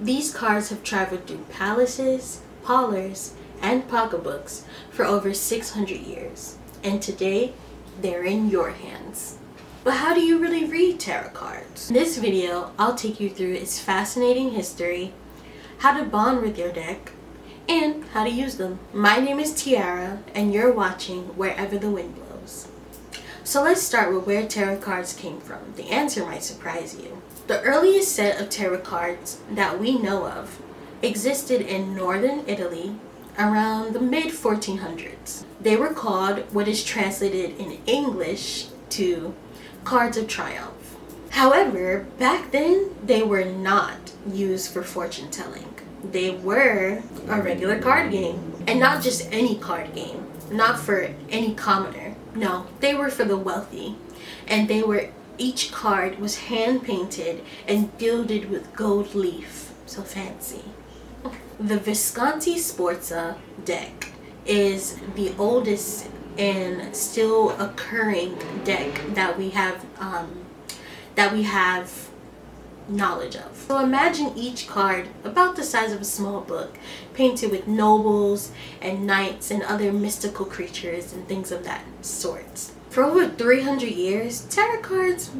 These cards have traveled through palaces, parlors, and pocketbooks for over 600 years, and today they're in your hands. But how do you really read tarot cards? In this video, I'll take you through its fascinating history, how to bond with your deck, and how to use them. My name is Tiara, and you're watching Wherever the Wind Blows. So let's start with where tarot cards came from. The answer might surprise you. The earliest set of tarot cards that we know of existed in northern Italy around the mid-1400s. They were called what is translated in English to cards of triumph. However, back then they were not used for fortune telling. They were a regular card game, and not just any card game, not for any commoner. No, they were for the wealthy, and each card was hand painted and gilded with gold leaf. So fancy. The Visconti Sforza deck is the oldest and still occurring deck that we have knowledge of. So imagine each card about the size of a small book, painted with nobles and knights and other mystical creatures and things of that sort. For over 300 years, tarot cards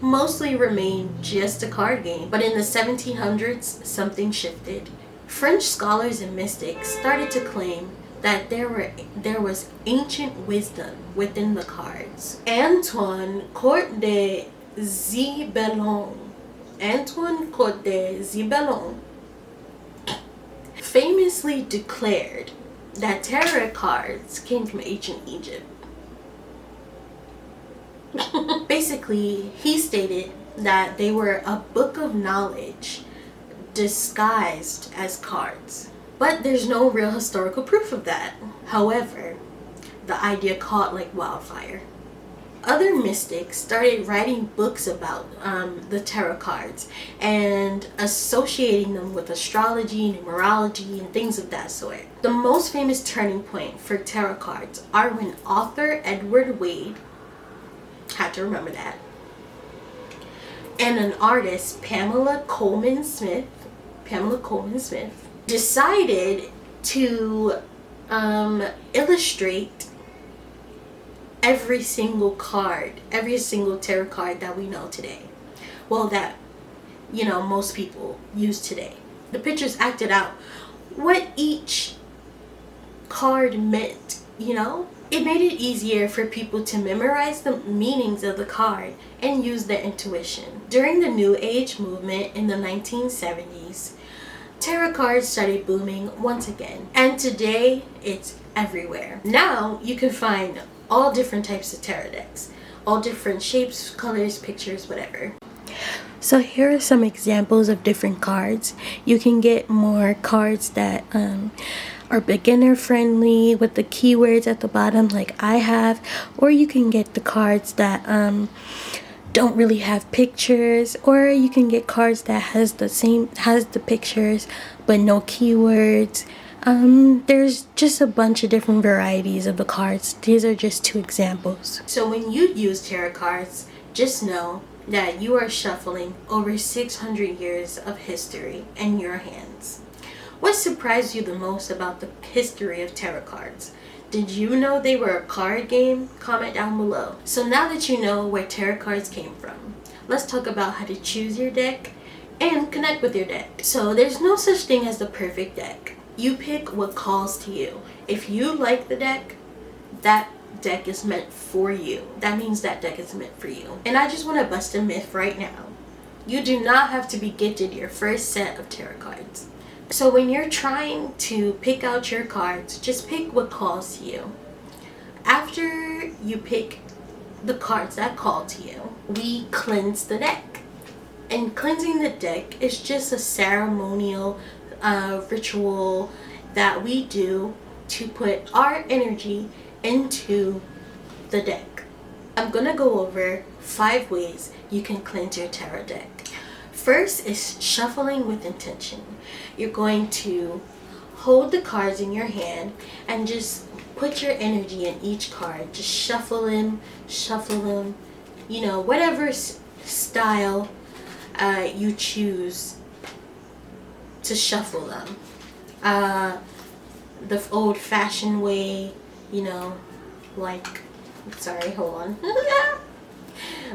mostly remained just a card game, but in the 1700s, something shifted. French scholars and mystics started to claim that there was ancient wisdom within the cards. Antoine Court de Zibelon famously declared that tarot cards came from ancient Egypt. Basically, he stated that they were a book of knowledge disguised as cards. But there's no real historical proof of that. However, the idea caught like wildfire. Other mystics started writing books about the tarot cards and associating them with astrology, numerology, and things of that sort. The most famous turning point for tarot cards are when author Edward Wade, had to remember that, and an artist, Pamela Coleman Smith, decided to illustrate every single tarot card that we know today. Well, that, most people use today. The pictures acted out what each card meant, It made it easier for people to memorize the meanings of the card and use their intuition. During the New Age movement in the 1970s, tarot cards started booming once again, and today it's everywhere. Now you can find all different types of tarot decks, all different shapes, colors, pictures, whatever. So here are some examples of different cards. You can get more cards that are beginner friendly with the keywords at the bottom like I have, or you can get the cards that don't really have pictures, or you can get cards that has the pictures but no keywords. There's just a bunch of different varieties of the cards. These are just two examples. So when you use tarot cards, just know that you are shuffling over 600 years of history in your hands. What surprised you the most about the history of tarot cards? Did you know they were a card game? Comment down below. So now that you know where tarot cards came from, let's talk about how to choose your deck and connect with your deck. So there's no such thing as the perfect deck. You pick what calls to you. If you like the deck, that deck is meant for you. That means that deck is meant for you. And I just want to bust a myth right now. You do not have to be gifted your first set of tarot cards. So when you're trying to pick out your cards, just pick what calls to you. After you pick the cards that call to you, we cleanse the deck. And cleansing the deck is just a ceremonial ritual that we do to put our energy into the deck. I'm gonna go over 5 ways you can cleanse your tarot deck. First is shuffling with intention. You're going to hold the cards in your hand and just put your energy in each card. Just shuffle them, you know, whatever style you choose. You to shuffle them. The old-fashioned way, you know, like, sorry, hold on.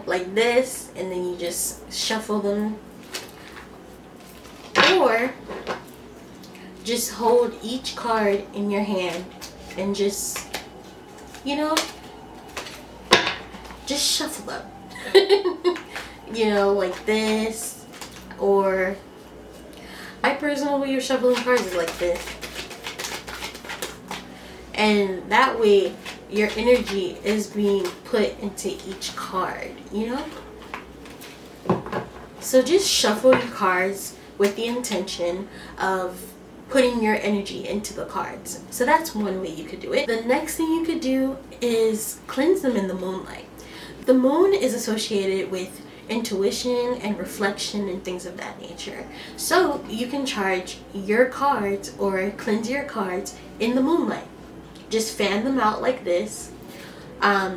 Like this, and then you just shuffle them. Or just hold each card in your hand and just, you know, just shuffle them. You know, like this. Or my personal way of shuffling cards is like this. And that way your energy is being put into each card, you know? So just shuffle your cards with the intention of putting your energy into the cards. So that's one way you could do it. The next thing you could do is cleanse them in the moonlight. The moon is associated with intuition and reflection and things of that nature. So you can charge your cards or cleanse your cards in the moonlight. Just fan them out like this,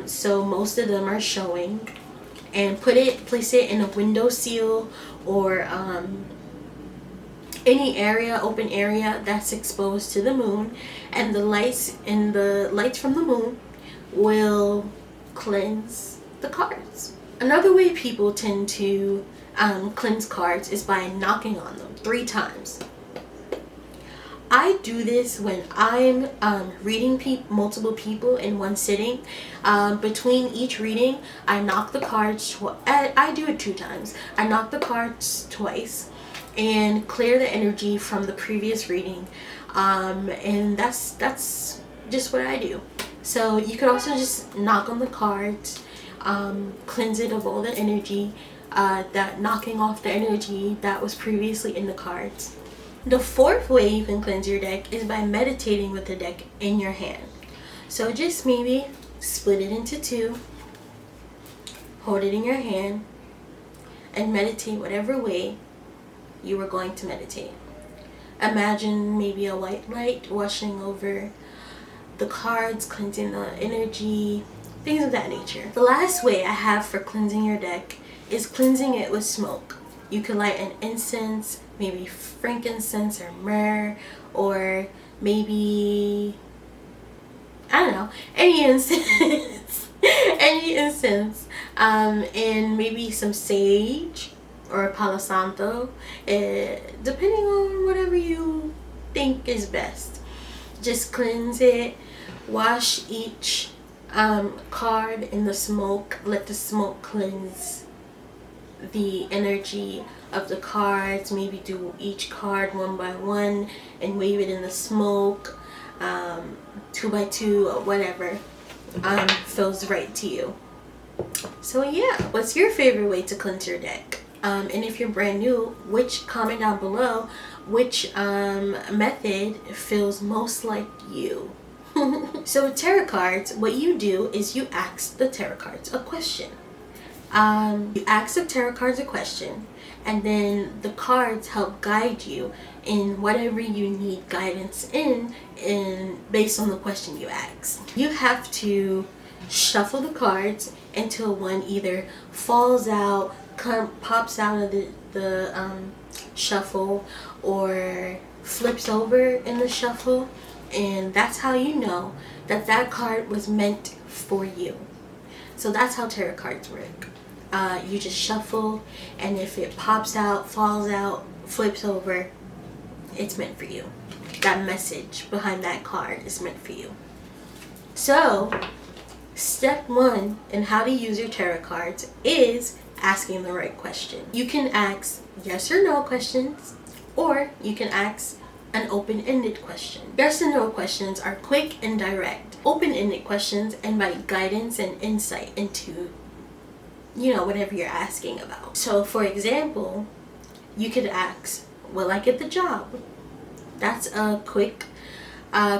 so most of them are showing, and place it in a windowsill or any area, open area that's exposed to the moon, and the lights from the moon will cleanse the cards. Another way people tend to cleanse cards is by knocking on them 3 times. I do this when I'm reading multiple people in one sitting. Between each reading, I knock the cards I do it 2 times. I knock the cards twice and clear the energy from the previous reading. And that's just what I do. So you could also just knock on the cards, cleanse it of all the energy, that knocking off the energy that was previously in the cards. The 4th way you can cleanse your deck is by meditating with the deck in your hand. So just maybe split it into 2, hold it in your hand, and meditate whatever way you are going to meditate. Imagine maybe a white light washing over the cards, cleansing the energy, things of that nature. The last way I have for cleansing your deck is cleansing it with smoke. You could light an incense, maybe frankincense or myrrh, or maybe, I don't know, any incense, any incense, and maybe some sage or Palo Santo, depending on whatever you think is best. Just cleanse it, wash each card in the smoke, let the smoke cleanse the energy of the cards. Maybe do each card one by one and wave it in the smoke, 2 by 2 or whatever feels right to you. So yeah, what's your favorite way to cleanse your deck? And if you're brand new, comment down below which method feels most like you. So with tarot cards, what you do is you ask the tarot cards a question. You ask the tarot cards a question, and then the cards help guide you in whatever you need guidance in based on the question you ask. You have to shuffle the cards until one either falls out, pops out of the shuffle, or flips over in the shuffle, and that's how you know that card was meant for you. So that's how tarot cards work. You just shuffle, and if it pops out, falls out, flips over, it's meant for you. That message behind that card is meant for you. So step 1 in how to use your tarot cards is asking the right question. You can ask yes or no questions, or you can ask an open-ended question. Yes and no questions are quick and direct. Open-ended questions invite guidance and insight into, whatever you're asking about. So for example, you could ask, will I get the job? That's a quick,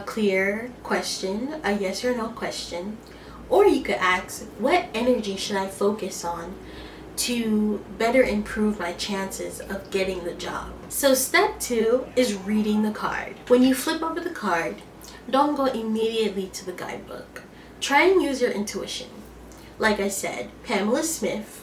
clear question, a yes or no question. Or you could ask, what energy should I focus on to better improve my chances of getting the job? So step 2 is reading the card. When you flip over the card, don't go immediately to the guidebook. Try and use your intuition. Like I said, Pamela Smith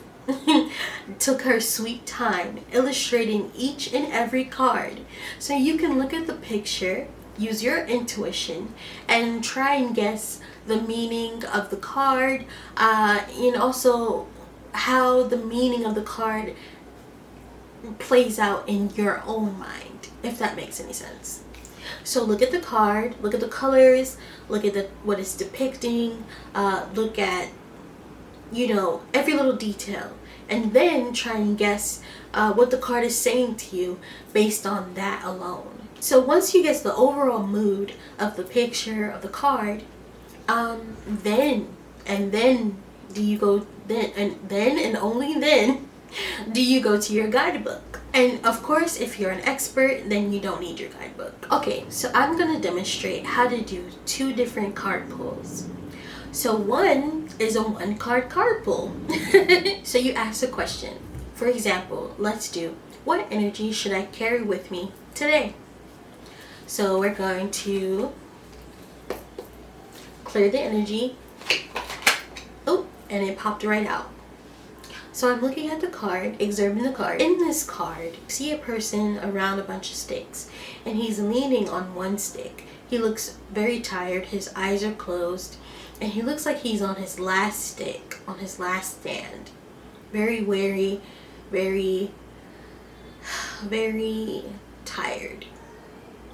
took her sweet time illustrating each and every card. So you can look at the picture, use your intuition, and try and guess the meaning of the card, and also how the meaning of the card plays out in your own mind, if that makes any sense. So look at the card, look at the colors, look at what it's depicting, look at, every little detail, and then try and guess what the card is saying to you based on that alone. So once you guess the overall mood of the picture of the card, then do you go and only then do you go to your guidebook. And of course, if you're an expert, then you don't need your guidebook. Okay, so I'm gonna demonstrate how to do 2 different card pulls. So one is a 1-card card pull. So you ask a question. For example, let's do, what energy should I carry with me today? So we're going to clear the energy. Oh, and it popped right out. So I'm looking at the card, examining the card. In this card, see a person around a bunch of sticks, and he's leaning on one stick. He looks very tired, his eyes are closed, and he looks like he's on his last stick, on his last stand. Very weary, very, very tired.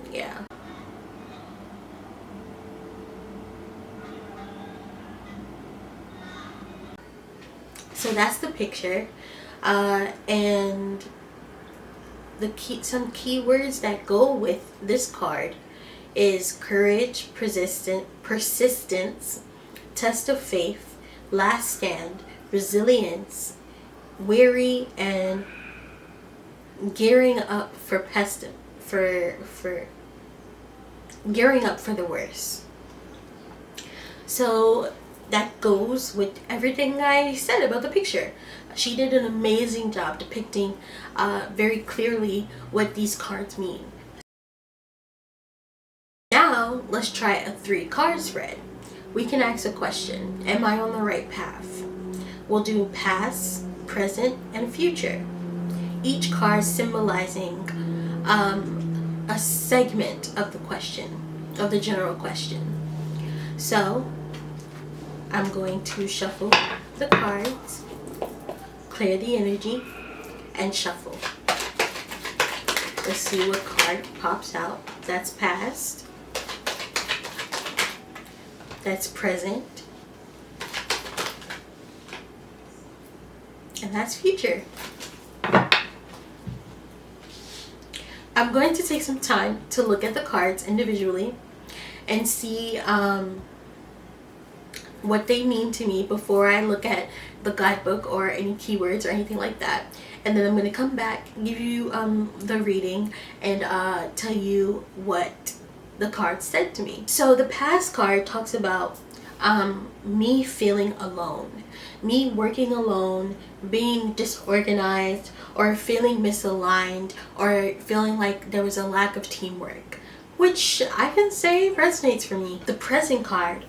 Yeah. So that's the picture, and some keywords that go with this card is courage, persistence, test of faith, last stand, resilience, weary, and gearing up for gearing up for the worst. So that goes with everything I said about the picture. She did an amazing job depicting very clearly what these cards mean. Now let's try a 3-card spread. We can ask a question. Am I on the right path? We'll do past, present, and future. Each card symbolizing a segment of the question, of the general question. So I'm going to shuffle the cards, clear the energy, and shuffle. Let's see what card pops out. That's past. That's present. And that's future. I'm going to take some time to look at the cards individually and see what they mean to me before I look at the guidebook or any keywords or anything like that. And then I'm going to come back, give you the reading, and tell you what the card said to me. So the past card talks about me feeling alone, me working alone, being disorganized, or feeling misaligned, or feeling like there was a lack of teamwork, which I can say resonates for me. The present card.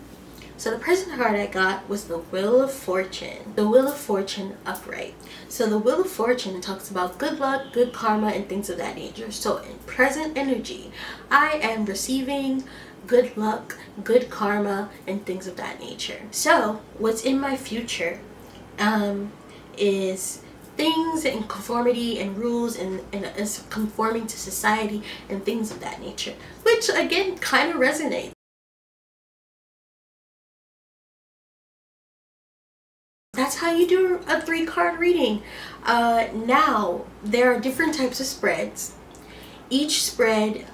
So the present card I got was the Wheel of Fortune. The Wheel of Fortune upright. So the Wheel of Fortune talks about good luck, good karma, and things of that nature. So in present energy, I am receiving good luck, good karma, and things of that nature. So what's in my future is things in conformity and rules and is conforming to society and things of that nature, which again kind of resonates. That's how you do a 3-card reading. Now there are different types of spreads. Each spread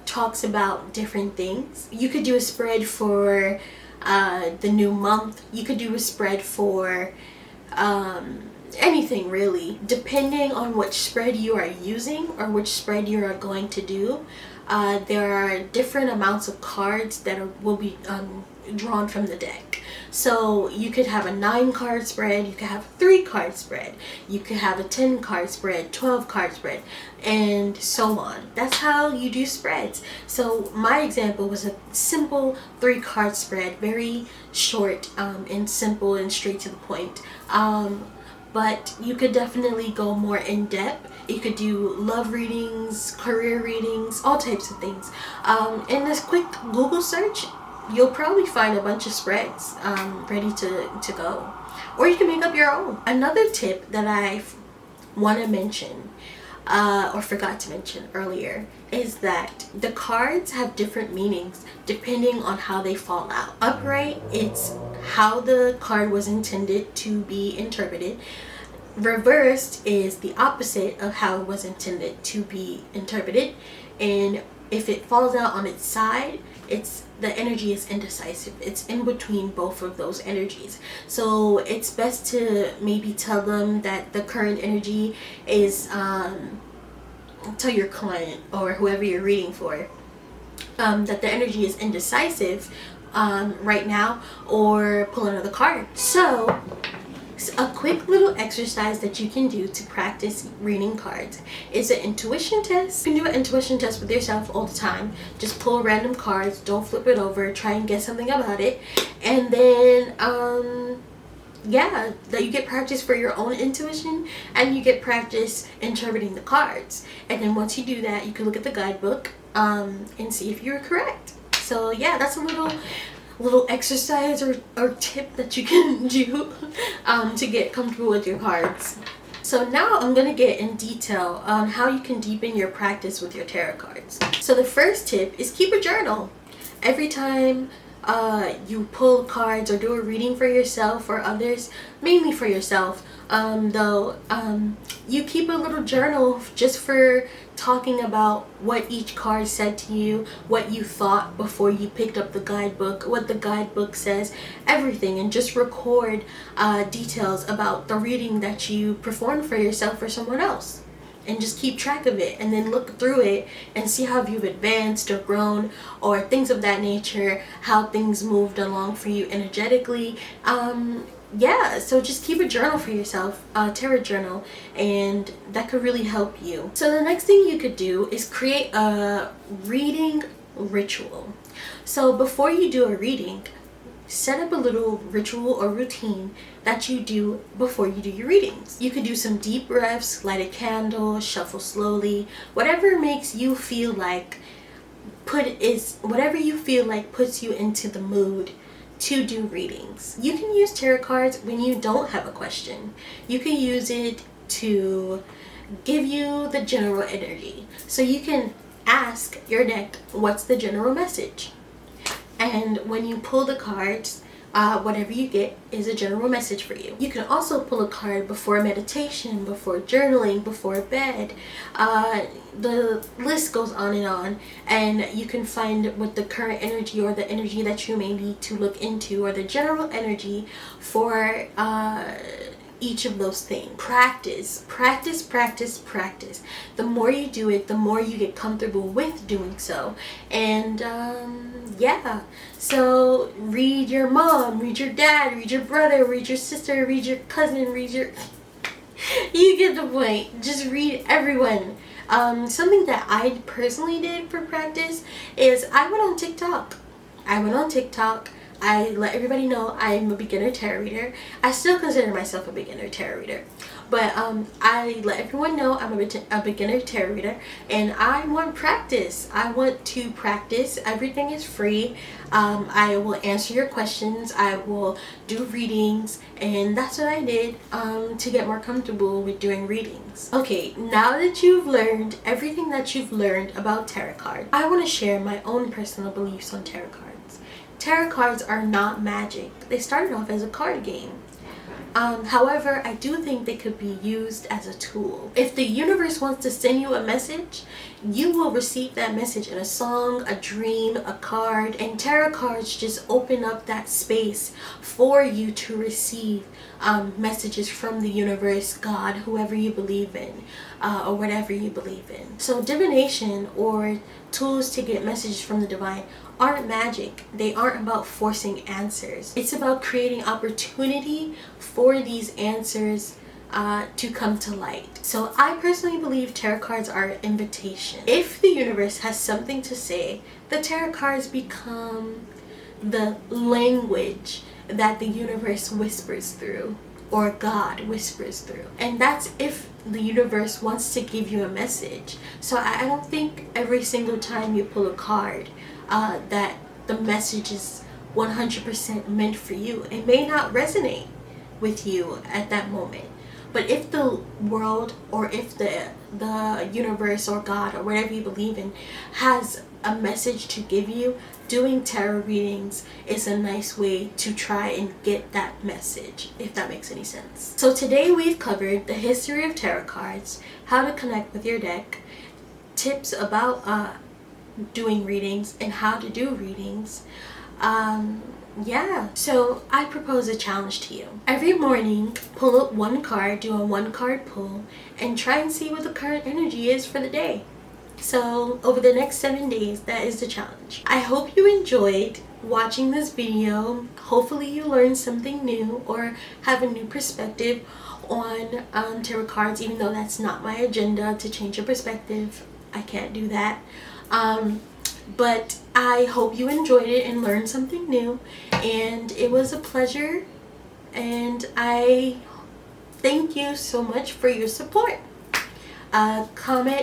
talks about different things. You could do a spread for the new month. You could do a spread for anything really, depending on which spread you are using or which spread you are going to do. there are different amounts of cards that will be drawn from the deck. So you could have a 9-card spread, you could have a 3-card spread, you could have a 10-card spread, 12-card spread, and so on. That's how you do spreads. So my example was a simple 3-card spread, very short and simple and straight to the point. But you could definitely go more in depth. You could do love readings, career readings, all types of things. In this quick Google search, you'll probably find a bunch of spreads ready to go. Or you can make up your own. Another tip that I want to mention, or forgot to mention earlier, is that the cards have different meanings depending on how they fall out. Upright, it's how the card was intended to be interpreted. Reversed is the opposite of how it was intended to be interpreted. And if it falls out on its side, the energy is indecisive. It's in between both of those energies. So it's best to maybe tell them that the current energy is, tell your client or whoever you're reading for, that the energy is indecisive right now, or pull another card. So a quick little exercise that you can do to practice reading cards is an intuition test. You can do an intuition test with yourself all the time. Just pull random cards, don't flip it over, try and guess something about it, and then yeah, that you get practice for your own intuition and you get practice interpreting the cards. And then once you do that, you can look at the guidebook and see if you're correct. So yeah, that's a little exercise or tip that you can do to get comfortable with your cards. So now I'm going to get in detail on how you can deepen your practice with your tarot cards. So the first tip is keep a journal. Every time you pull cards or do a reading for yourself or others, mainly for yourself, you keep a little journal just for talking about what each card said to you, what you thought before you picked up the guidebook, what the guidebook says, everything, and just record details about the reading that you performed for yourself or someone else. And just keep track of it, and then look through it and see how you've advanced or grown or things of that nature, how things moved along for you energetically. Yeah, so just keep a journal for yourself, a tarot journal, and that could really help you. So the next thing you could do is create a reading ritual. So before you do a reading, set up a little ritual or routine that you do before you do your readings. You could do some deep breaths, light a candle, shuffle slowly, whatever makes you feel like puts you into the mood to do readings. You can use tarot cards when you don't have a question. You can use it to give you the general energy. So you can ask your deck, what's the general message? And when you pull the cards, whatever you get is a general message for you. You can also pull a card before meditation, before journaling, before bed. The list goes on, and you can find what the current energy or the energy that you may need to look into, or the general energy for each of those things. Practice. The more you do it, the more you get comfortable with doing so. And yeah, so read your mom, read your dad, read your brother, read your sister, read your cousin, read your you get the point. Just read everyone. Something that I personally did for practice is I went on TikTok. I let everybody know I'm a beginner tarot reader. I still consider myself a beginner tarot reader. But I let everyone know I'm a beginner tarot reader, and I want practice. I want to practice. Everything is free. I will answer your questions. I will do readings, and that's what I did to get more comfortable with doing readings. Okay, now that you've learned everything that you've learned about tarot cards, I want to share my own personal beliefs on tarot cards. Tarot cards are not magic. They started off as a card game. However, I do think they could be used as a tool. If the universe wants to send you a message, you will receive that message in a song, a dream, a card, and tarot cards just open up that space for you to receive messages from the universe, God, whoever you believe in. or whatever you believe in. So divination, or tools to get messages from the divine, aren't magic. They aren't about forcing answers. It's about creating opportunity for these answers to come to light. So I personally believe tarot cards are an invitation. If the universe has something to say, the tarot cards become the language that the universe whispers through, or God whispers through. And that's if the universe wants to give you a message. So I don't think every single time you pull a card that the message is 100% meant for you. It may not resonate with you at that moment. But if the world, or if the universe or God or whatever you believe in has a message to give you, doing tarot readings is a nice way to try and get that message, if that makes any sense. So today we've covered the history of tarot cards, how to connect with your deck, tips about doing readings and how to do readings. Yeah, so I propose a challenge to you. Every morning, pull up one card, do a 1-card pull, and try and see what the current energy is for the day. So over the next 7 days, that is the challenge. I hope you enjoyed watching this video. Hopefully you learned something new or have a new perspective on tarot cards, even though that's not my agenda to change your perspective. I can't do that. But I hope you enjoyed it and learned something new, and it was a pleasure, and I thank you so much for your support. Comment